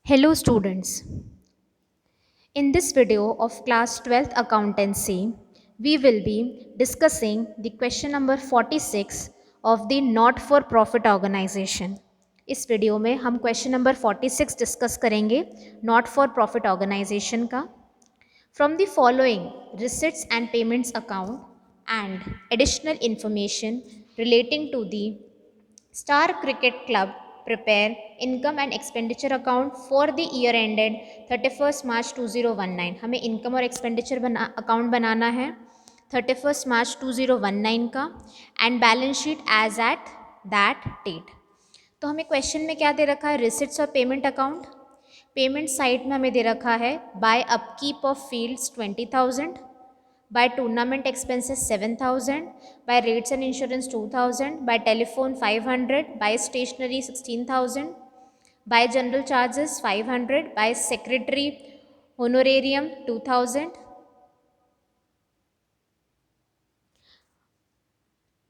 Hello students. In this video of class 12th accountancy, we will be discussing the question number 46 of the not for profit organization. इस video में हम question number 46 discuss करेंगे not for profit organisation का. From the following receipts and payments account and additional information relating to the Star Cricket Club prepare income and expenditure account for the year ended 31st March 2019. हमें income और expenditure account बनाना है 31st March 2019 का end balance sheet as at that date. तो हमें question में क्या दे रखा है, रिसिट्स और पेमेंट अकाउंट. पेमेंट साइड में हमें दे रखा है by upkeep of fields 20,000, by tournament expenses 7,000, by rates and insurance 2,000, by telephone 500, by stationery 16,000, by general charges 500, by secretary honorarium 2,000,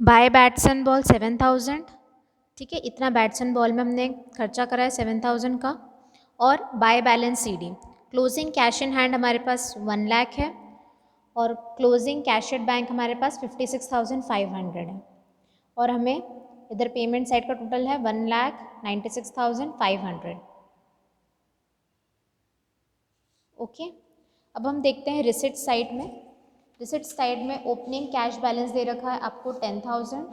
by bats and ball 7,000. ठीक है, इतना बैट्स एंड बॉल में हमने खर्चा करा है 7,000 का. और by balance CD closing cash in hand हमारे पास 1 लाख है और क्लोजिंग कैश एट बैंक हमारे पास 56,500 है. और हमें इधर पेमेंट साइड का टोटल है 1,96,500. ओके, अब हम देखते हैं रिसिट साइड में. रिसिट साइड में ओपनिंग कैश बैलेंस दे रखा है आपको 10,000,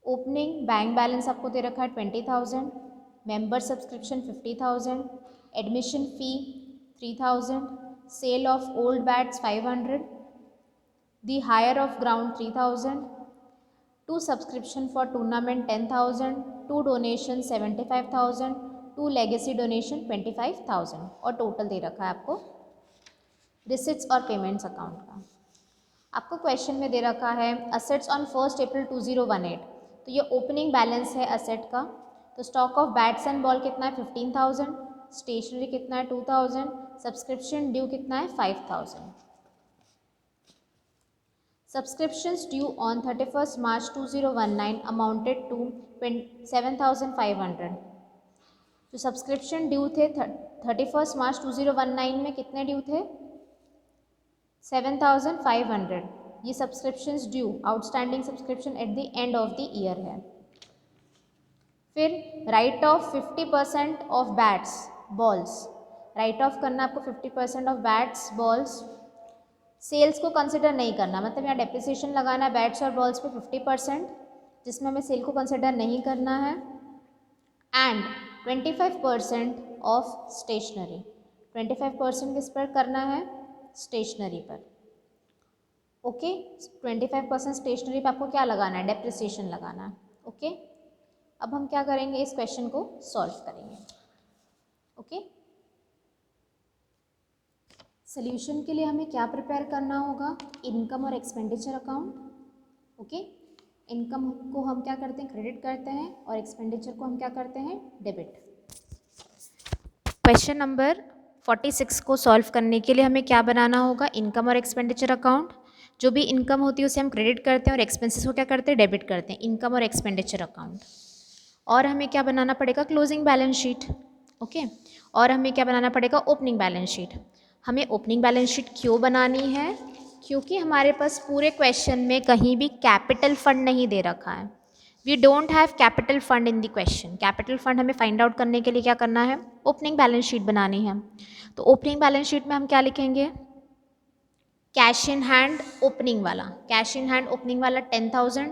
ओपनिंग बैंक बैलेंस आपको दे रखा है 20,000, member subscription 50,000, admission fee 3,000, sale of old bats 500, the hire of ground 3,000, to subscription for tournament 10,000, to donation 75,000, to legacy donation 25,000. और total दे रखा है आपको रिसिट्स और पेमेंट्स अकाउंट का. आपको क्वेश्चन में दे रखा है असेट्स ऑन 1 अप्रैल 2018. तो ये ओपनिंग बैलेंस है असेट का. तो stock of bats and ball कितना है 15,000, स्टेशनरी कितना है 2,000, सब्सक्रिप्शन ड्यू कितना है 5,000. Subscriptions due on 31st March 2019 amounted to 7,500. जो सब्सक्रिप्शन ड्यू थे 31st मार्च 2019 में कितने ड्यू थे 7,500. ये subscriptions due outstanding subscription at the end of the year है. फिर right of 50% of bats balls, right of करना आपको 50% ऑफ बैट्स बॉल्स. सेल्स को कंसिडर नहीं करना, मतलब यहाँ डेप्रिसिएशन लगाना है बैट्स और बॉल्स पे 50%, जिसमें हमें सेल को कंसिडर नहीं करना है. एंड 25% ऑफ स्टेशनरी, 25% किस पर करना है स्टेशनरी पर. ओके, 25% स्टेशनरी पर आपको क्या लगाना है डेप्रिसिएशन लगाना है. ओके, अब हम क्या करेंगे इस क्वेश्चन को सॉल्व करेंगे. ओके, सोल्यूशन के लिए हमें क्या प्रिपेयर करना होगा, इनकम और एक्सपेंडिचर अकाउंट. ओके, इनकम को हम क्या करते हैं क्रेडिट करते हैं और एक्सपेंडिचर को हम क्या करते हैं डेबिट. क्वेश्चन नंबर 46 को सॉल्व करने के लिए हमें क्या बनाना होगा, इनकम और एक्सपेंडिचर अकाउंट. जो भी इनकम होती है उसे हम क्रेडिट करते हैं और एक्सपेंसेस को क्या करते हैं डेबिट करते हैं, इनकम और एक्सपेंडिचर अकाउंट. और हमें क्या बनाना पड़ेगा क्लोजिंग बैलेंस शीट. ओके, और हमें क्या बनाना पड़ेगा ओपनिंग बैलेंस शीट. हमें ओपनिंग बैलेंस शीट क्यों बनानी है, क्योंकि हमारे पास पूरे क्वेश्चन में कहीं भी कैपिटल फंड नहीं दे रखा है. We don't have capital fund in the question. Capital fund हमें फाइंड आउट करने के लिए क्या करना है, ओपनिंग बैलेंस शीट बनानी है. तो ओपनिंग बैलेंस शीट में हम क्या लिखेंगे, कैश इन हैंड ओपनिंग वाला, कैश इन हैंड ओपनिंग वाला 10,000,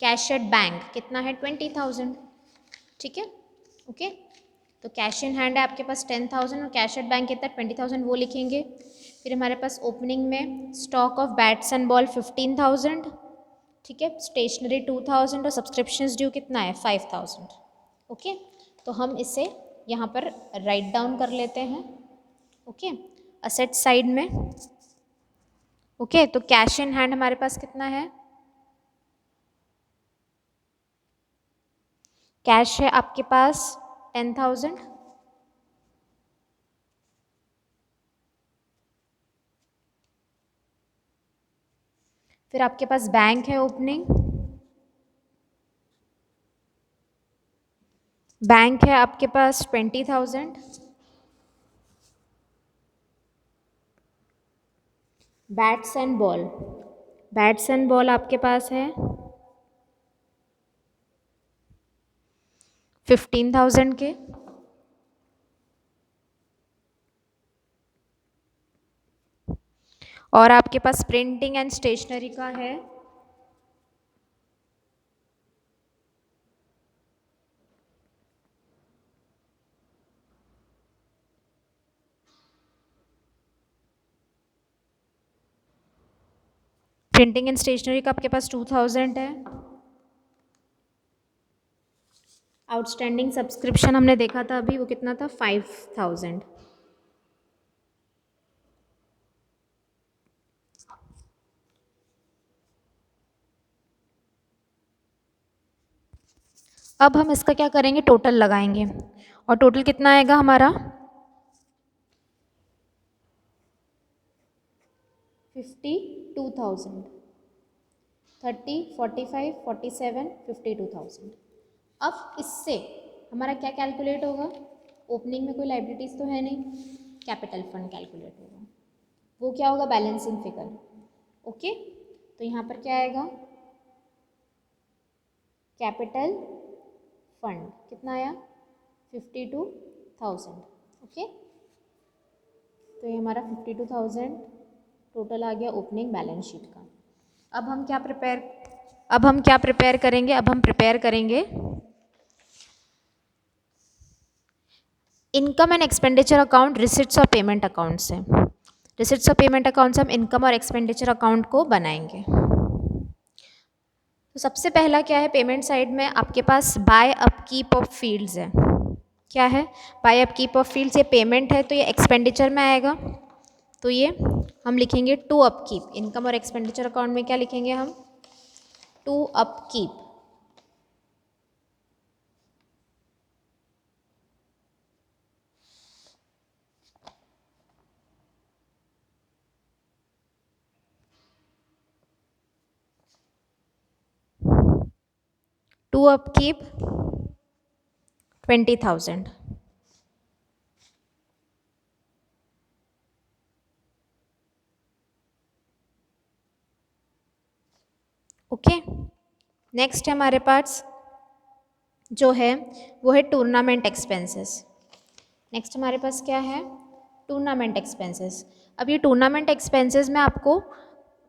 कैश एट बैंक कितना है 20,000. ठीक है, ओके. तो कैश इन हैंड है आपके पास 10,000 और कैश एट बैंक कितना 20,000 वो लिखेंगे. फिर हमारे पास ओपनिंग में stock of bats and ball 15,000. ठीक है, स्टेशनरी 2,000 और सब्सक्रिप्शंस ड्यू कितना है 5,000. ओके, तो हम इसे यहाँ पर राइट डाउन कर लेते हैं. ओके, असेट साइड में. ओके, तो कैश इन हैंड हमारे पास कितना है, कैश है आपके पास 10,000. फिर आपके पास बैंक है ओपनिंग बैंक है आपके पास 20,000, bats and ball, bats and ball आपके पास है 15,000 के, और आपके पास प्रिंटिंग एंड स्टेशनरी का है 2,000 है। आउटस्टैंडिंग सब्सक्रिप्शन हमने देखा था अभी, वो कितना था 5,000। अब हम इसका क्या करेंगे, टोटल लगाएंगे, और टोटल कितना आएगा हमारा 52,000, 30, 45, 47, 52,000। अब इससे हमारा क्या कैलकुलेट होगा, ओपनिंग में कोई लाइबिलिटीज़ तो है नहीं, कैपिटल फंड कैलकुलेट होगा, वो क्या होगा बैलेंसिंग फिगर। ओके, तो यहाँ पर क्या आएगा, कैपिटल फंड कितना आया 52,000। ओके, तो ये हमारा 52,000 टोटल आ गया ओपनिंग बैलेंस शीट का। अब हम क्या प्रिपेयर करेंगे, अब हम प्रिपेयर करेंगे income and expenditure account receipts और पेमेंट अकाउंट से। रिसिट्स और पेमेंट अकाउंट से हम इनकम और एक्सपेंडिचर अकाउंट को बनाएंगे। तो सबसे पहला क्या है, पेमेंट साइड में आपके पास बाय अपकीप ऑफ फील्ड्स है। क्या है, बाय अपकीप ऑफ फील्ड्स, ये पेमेंट है तो ये एक्सपेंडिचर में आएगा, तो ये हम लिखेंगे टू अपकीप। इनकम और एक्सपेंडिचर अकाउंट में क्या लिखेंगे हम, to upkeep. To upkeep 20,000। Okay, next है हमारे पास जो है वो है टूर्नामेंट एक्सपेंसेस। नेक्स्ट हमारे पास क्या है, टूर्नामेंट एक्सपेंसेस। अब ये टूर्नामेंट एक्सपेंसेस में आपको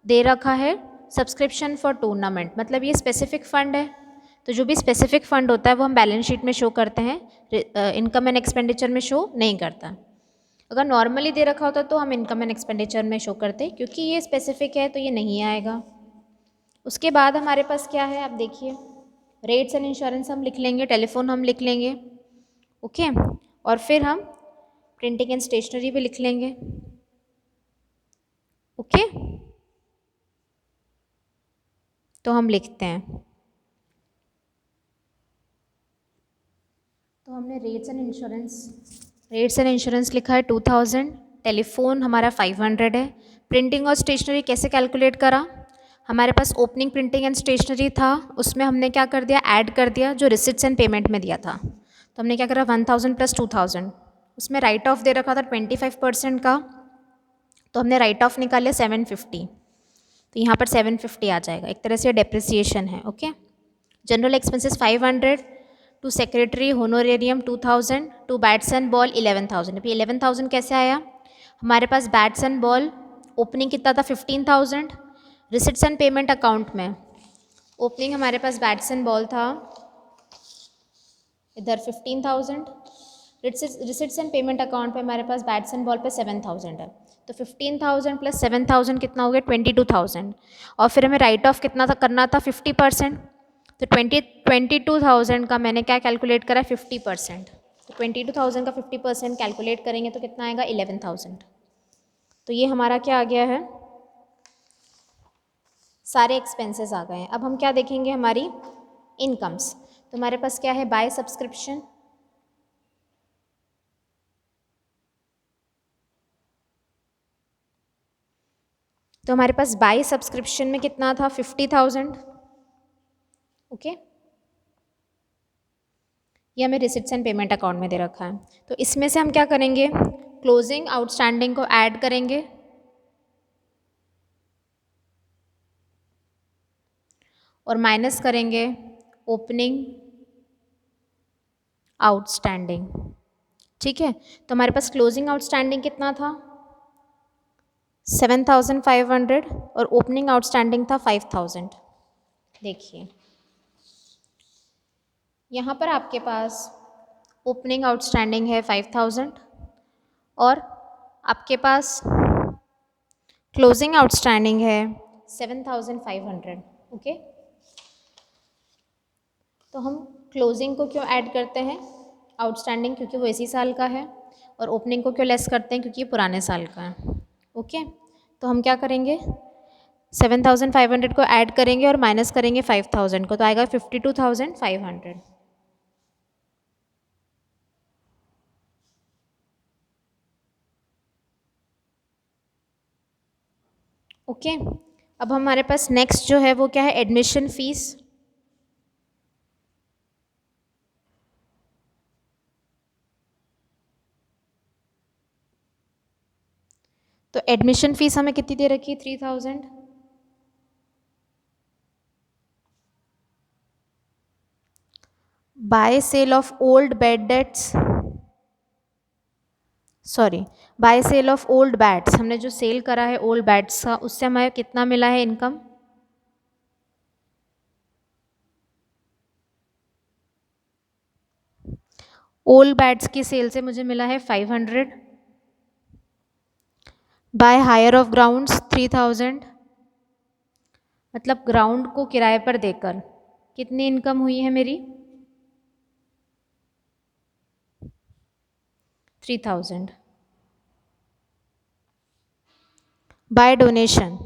दे रखा है सब्सक्रिप्शन फॉर टूर्नामेंट, मतलब ये स्पेसिफिक फंड है, तो जो भी स्पेसिफिक फंड होता है वो हम बैलेंस शीट में शो करते हैं, इनकम एंड एक्सपेंडिचर में शो नहीं करता। अगर नॉर्मली दे रखा होता तो हम इनकम एंड एक्सपेंडिचर में शो करते, क्योंकि ये स्पेसिफिक है तो ये नहीं आएगा। उसके बाद हमारे पास क्या है, आप देखिए, रेट्स एंड इंश्योरेंस हम लिख लेंगे, टेलीफोन हम लिख लेंगे। ओके, और फिर हम प्रिंटिंग एंड स्टेशनरी भी लिख लेंगे। ओके, तो हम लिखते हैं, तो हमने रेट्स एंड इंश्योरेंस लिखा है 2,000, टेलीफोन हमारा 500 है। प्रिंटिंग और स्टेशनरी कैसे कैलकुलेट करा, हमारे पास ओपनिंग प्रिंटिंग एंड स्टेशनरी था, उसमें हमने क्या कर दिया, ऐड कर दिया जो रिसिट्स एंड पेमेंट में दिया था, तो हमने क्या करा 1,000 प्लस 2,000, उसमें राइट ऑफ दे रखा था 25% का, तो हमने राइट ऑफ निकाल लिया 750, तो यहाँ पर 750 आ जाएगा, एक तरह से डेप्रिसिएशन है। Okay, general expenses 500, to secretary honorarium 2,000, to bats and ball 11,000। अभी 11,000 कैसे आया, हमारे पास बैट्स एंड बॉल ओपनिंग कितना था 15,000, रिसिट्स एंड पेमेंट अकाउंट में ओपनिंग हमारे पास बैट्स एंड बॉल था इधर 15,000, रिसिट्स एंड पेमेंट अकाउंट पे हमारे पास बैट्स एंड बॉल पे 7,000 है, तो 15,000 प्लस 7,000 कितना हो गया 22,000, और फिर हमें राइट ऑफ कितना था करना था 50%, तो 22,000 का मैंने क्या कैलकुलेट करा 50%, तो 22,000 का 50% कैलकुलेट करेंगे तो कितना आएगा 11,000। तो ये हमारा क्या आ गया है, सारे एक्सपेंसेस आ गए हैं। अब हम क्या देखेंगे, हमारी इनकम्स, तो हमारे पास क्या है, बाय सब्सक्रिप्शन, तो हमारे पास बाय सब्सक्रिप्शन में कितना था 50,000। ओके, ये हमें रिसिट्स एंड पेमेंट अकाउंट में दे रखा है। तो इसमें से हम क्या करेंगे, क्लोजिंग आउटस्टैंडिंग को ऐड करेंगे और माइनस करेंगे ओपनिंग आउटस्टैंडिंग। ठीक है, तो हमारे पास क्लोजिंग आउटस्टैंडिंग कितना था 7,500 और ओपनिंग आउटस्टैंडिंग था 5,000। देखिए यहाँ पर आपके पास ओपनिंग आउटस्टैंडिंग है 5,000 और आपके पास क्लोजिंग आउटस्टैंडिंग है 7,500। ओके, तो हम क्लोजिंग को क्यों ऐड करते हैं आउटस्टैंडिंग, क्योंकि वो इसी साल का है, और ओपनिंग को क्यों लेस करते हैं क्योंकि ये पुराने साल का है। ओके, तो हम क्या करेंगे 7,500 को ऐड करेंगे और माइनस करेंगे 5,000 को, तो आएगा 52,500। ओके, अब हमारे पास नेक्स्ट जो है वो क्या है, एडमिशन फीस। तो एडमिशन फीस हमें कितनी दे रखी है 3,000। By sale of old bad debts, sorry by sale of old bats, हमने जो सेल करा है ओल्ड बैट्स का उससे हमें कितना मिला है इनकम, ओल्ड बैट्स की सेल से मुझे मिला है 500। बाय हायर ऑफ ग्राउंड्स 3,000, मतलब ग्राउंड को किराए पर देकर कितनी इनकम हुई है मेरी 3,000। बाय डोनेशन,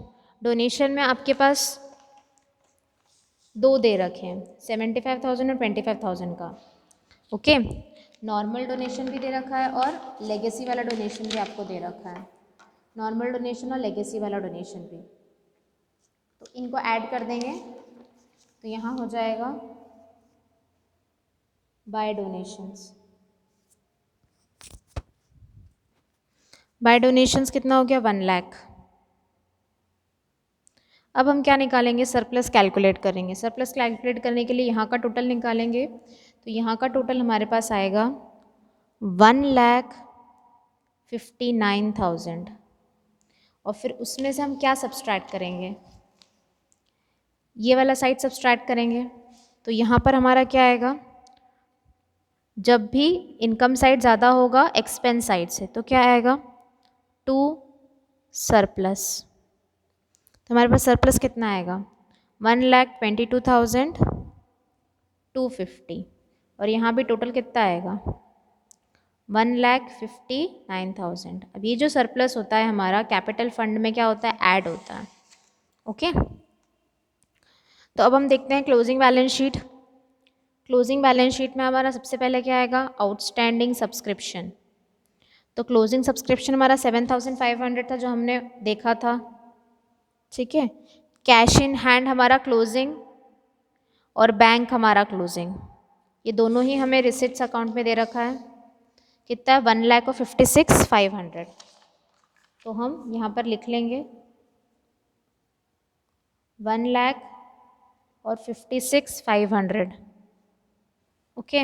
डोनेशन में आपके पास दो दे रखे हैं 75,000 और 25,000 का। ओके, नॉर्मल डोनेशन भी दे रखा है और लेगेसी वाला डोनेशन भी आपको दे रखा है, नॉर्मल डोनेशन और लेगेसी वाला डोनेशन भी। तो इनको ऐड कर देंगे तो यहाँ हो जाएगा बाय डोनेशंस। बाय डोनेशंस कितना हो गया 1 लाख। अब हम क्या निकालेंगे, सरप्लस कैलकुलेट करेंगे। सरप्लस कैलकुलेट करने के लिए यहाँ का टोटल निकालेंगे, तो यहाँ का टोटल हमारे पास आएगा 1,59,000 और फिर उसमें से हम क्या सब्सट्रैक्ट करेंगे, ये वाला साइड सब्सट्रैक्ट करेंगे। तो यहाँ पर हमारा क्या आएगा, जब भी इनकम साइड ज़्यादा होगा एक्सपेंस साइड से, तो क्या आएगा टू सरप्लस। तो हमारे पास सरप्लस कितना आएगा 1,22,250 और यहाँ भी टोटल कितना आएगा 1,59,000। अब ये जो सरप्लस होता है हमारा कैपिटल फंड में क्या होता है, ऐड होता है। ओके, तो अब हम देखते हैं closing balance sheet. Closing balance sheet में हमारा सबसे पहले क्या आएगा, आउटस्टैंडिंग सब्सक्रिप्शन। तो क्लोजिंग सब्सक्रिप्शन हमारा 7,500 था जो हमने देखा था। ठीक है, कैश इन हैंड हमारा क्लोजिंग और बैंक हमारा क्लोजिंग, ये दोनों ही हमें रिसिट्स अकाउंट में दे रखा है। कितना है 1,56,500। तो हम यहाँ पर लिख लेंगे 1,00,000 और 56,500। ओके,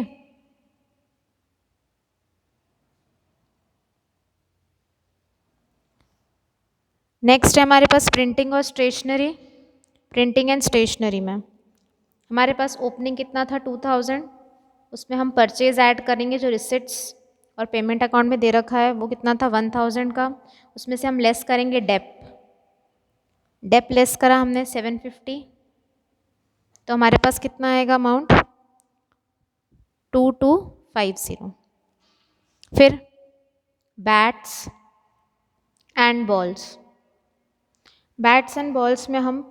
नेक्स्ट है हमारे पास प्रिंटिंग और स्टेशनरी। प्रिंटिंग एंड स्टेशनरी में हमारे पास ओपनिंग कितना था 2,000, उसमें हम परचेज ऐड करेंगे जो रिसिट्स और पेमेंट अकाउंट में दे रखा है वो कितना था 1,000 का, उसमें से हम लेस करेंगे डेप। डेप लेस करा हमने 750, तो हमारे पास कितना आएगा अमाउंट 2,250। फिर bats and balls, bats and balls में हम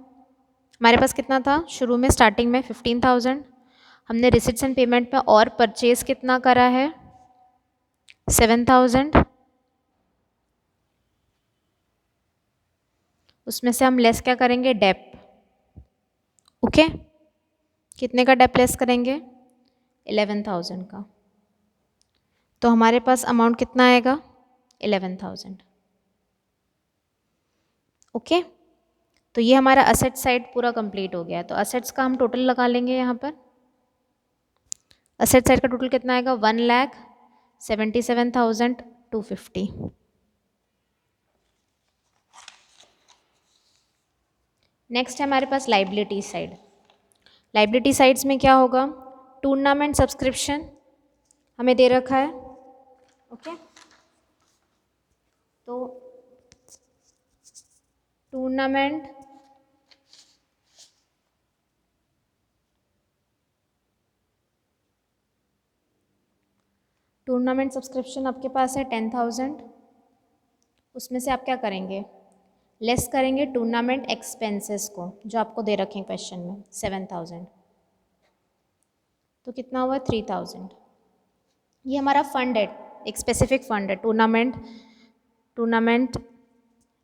हमारे पास कितना था शुरू में स्टार्टिंग में 15,000, हमने रिसिट्स एंड पेमेंट पे और परचेज कितना करा है 7,000, उसमें से हम लेस क्या करेंगे डेप। ओके, कितने का डेप लेस करेंगे 11,000 का। तो हमारे पास अमाउंट कितना आएगा? 11,000। ओके, तो ये हमारा असेट साइड पूरा कंप्लीट हो गया। तो असेट्स का हम टोटल लगा लेंगे यहाँ पर। असेट साइड का टोटल कितना आएगा? 1,77,250। नेक्स्ट है हमारे पास लाइबिलिटी साइड। लाइबिलिटी साइड्स में क्या होगा? टूर्नामेंट सब्सक्रिप्शन हमें दे रखा है। ओके, तो टूर्नामेंट सब्सक्रिप्शन आपके पास है 10,000। उसमें से आप क्या करेंगे? लेस करेंगे टूर्नामेंट एक्सपेंसेस को, जो आपको दे रखे हैं क्वेश्चन में, 7,000। तो कितना हुआ? 3,000। ये हमारा फंड है, एक स्पेसिफिक फंड है। टूर्नामेंट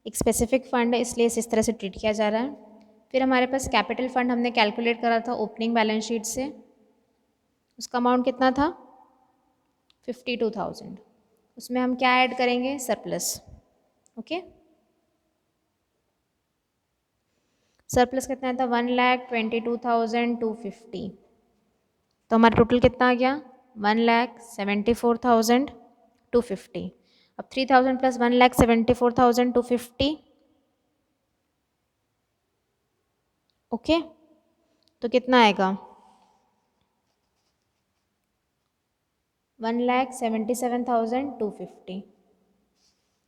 एक स्पेसिफिक फंड है, इसलिए इस तरह से ट्रीट किया जा रहा है। फिर हमारे पास कैपिटल फंड हमने कैलकुलेट करा था ओपनिंग बैलेंस शीट से। उसका अमाउंट कितना था? 52,000। उसमें हम क्या ऐड करेंगे? सरप्लस। ओके, सरप्लस कितना था? 1,22,250। तो हमारा टोटल कितना आ गया? 1,74,250। अब 3,000 प्लस 1,74,250। ओके, तो कितना आएगा? 1,77,250।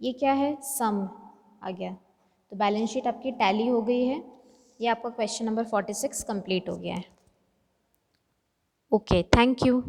ये क्या है? सम आ गया। तो बैलेंस शीट आपकी टैली हो गई है। ये आपका क्वेश्चन नंबर 46 कंप्लीट हो गया है। Okay, thank you.